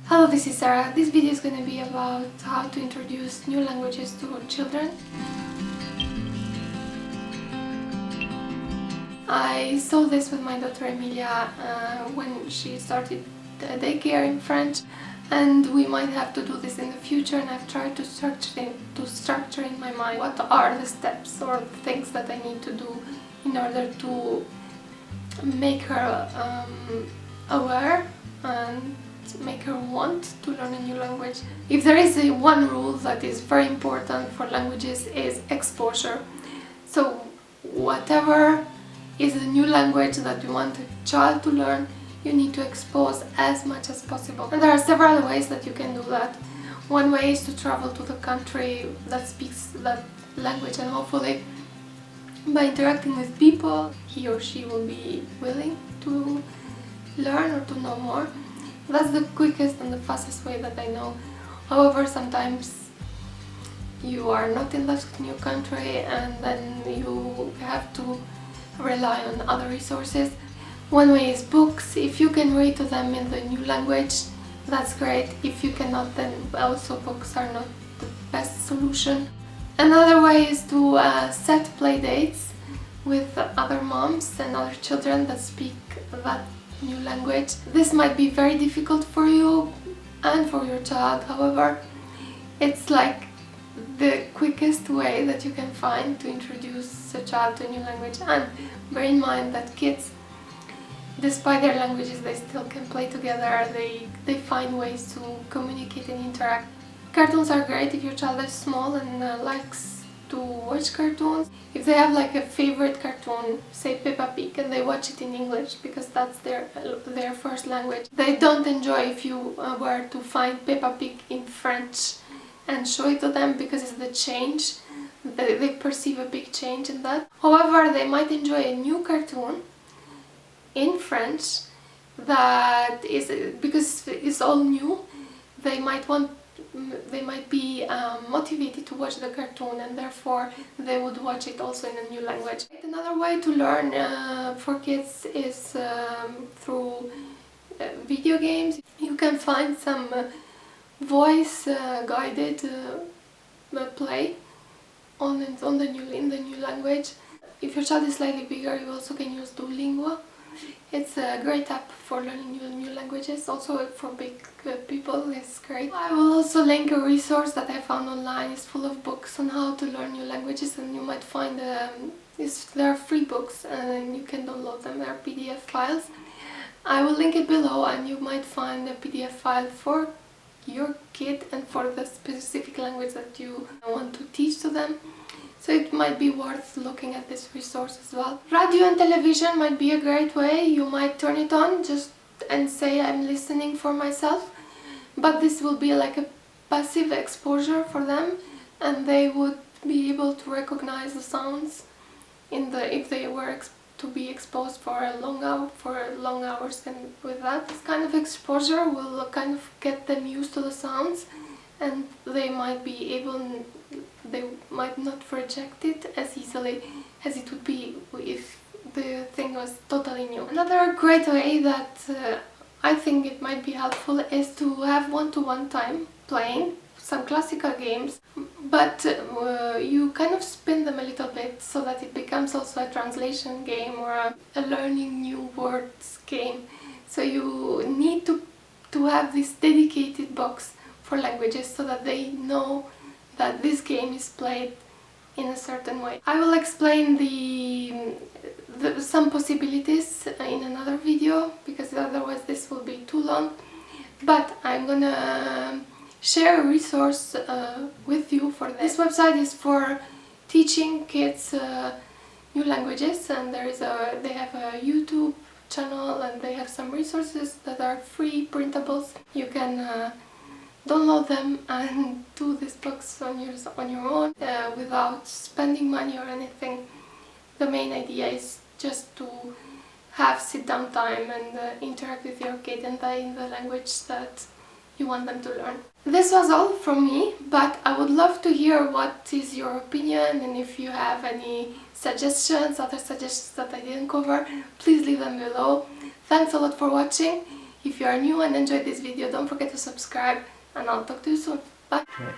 Hello, this is Sarah. This video is going to be about how to introduce new languages to children. I saw this with my daughter Emilia when she started daycare in French, and we might have to do this in the future, and I've tried to structure in my mind what are the steps or things that I need to do in order to make her aware and make her want to learn a new language. If there is one rule that is very important for languages is exposure. So whatever is a new language that you want a child to learn, you need to expose as much as possible. And there are several ways that you can do that. One way is to travel to the country that speaks that language, and hopefully by interacting with people, he or she will be willing to learn or to know more. That's the quickest and the fastest way that I know. However, sometimes you are not in that new country and then you have to rely on other resources. One way is books. If you can read to them in the new language, that's great. If you cannot, then also books are not the best solution. Another way is to set play dates with other moms and other children that speak that new language. This might be very difficult for you and for your child. However, it's like the quickest way that you can find to introduce a child to a new language. And bear in mind that kids, despite their languages, they still can play together. They find ways to communicate and interact. Cartoons are great if your child is small and likes to watch cartoons. If they have like a favorite cartoon, say Peppa Pig, and they watch it in English because that's their first language, they don't enjoy if you were to find Peppa Pig in French and show it to them, because it's the change. They perceive a big change in that. However, they might enjoy a new cartoon in French that is, because it's all new, they might be motivated to watch the cartoon, and therefore they would watch it also in a new language. Another way to learn for kids is through video games. You can find some voice guided play in the new language. If your child is slightly bigger, you also can use Duolingo. It's a great app for learning new languages. Also for big people, it's great. I will also link a resource that I found online. It's full of books on how to learn new languages, and you might find there are free books and you can download them. They are PDF files. I will link it below, and you might find a PDF file for your kid and for the specific language that you want to teach to them. So it might be worth looking at this resource as well. Radio and television might be a great way. You might turn it on and say, I'm listening for myself. But this will be like a passive exposure for them, and they would be able to recognize the sounds if they were to be exposed for long hours. And with that, this kind of exposure will kind of get them used to the sounds, and they might not reject it as easily as it would be if the thing was totally new. Another great way that I think it might be helpful is to have one-to-one time playing some classical games, but you kind of spin them a little bit so that it becomes also a translation game or a learning new words game. So you need to have this dedicated box for languages so that they know that this game is played in a certain way. I will explain some possibilities in another video, because otherwise this will be too long. But I'm gonna share a resource with you for this. This website is for teaching kids new languages, and they have a YouTube channel, and they have some resources that are free printables. You can download them and do this box on your own without spending money or anything. The main idea is just to have sit-down time and interact with your kid and in the language that you want them to learn. This was all from me, but I would love to hear what is your opinion, and if you have any suggestions, other suggestions that I didn't cover, please leave them below. Thanks a lot for watching. If you are new and enjoyed this video, don't forget to subscribe, and I'll talk to you soon. Bye! Okay.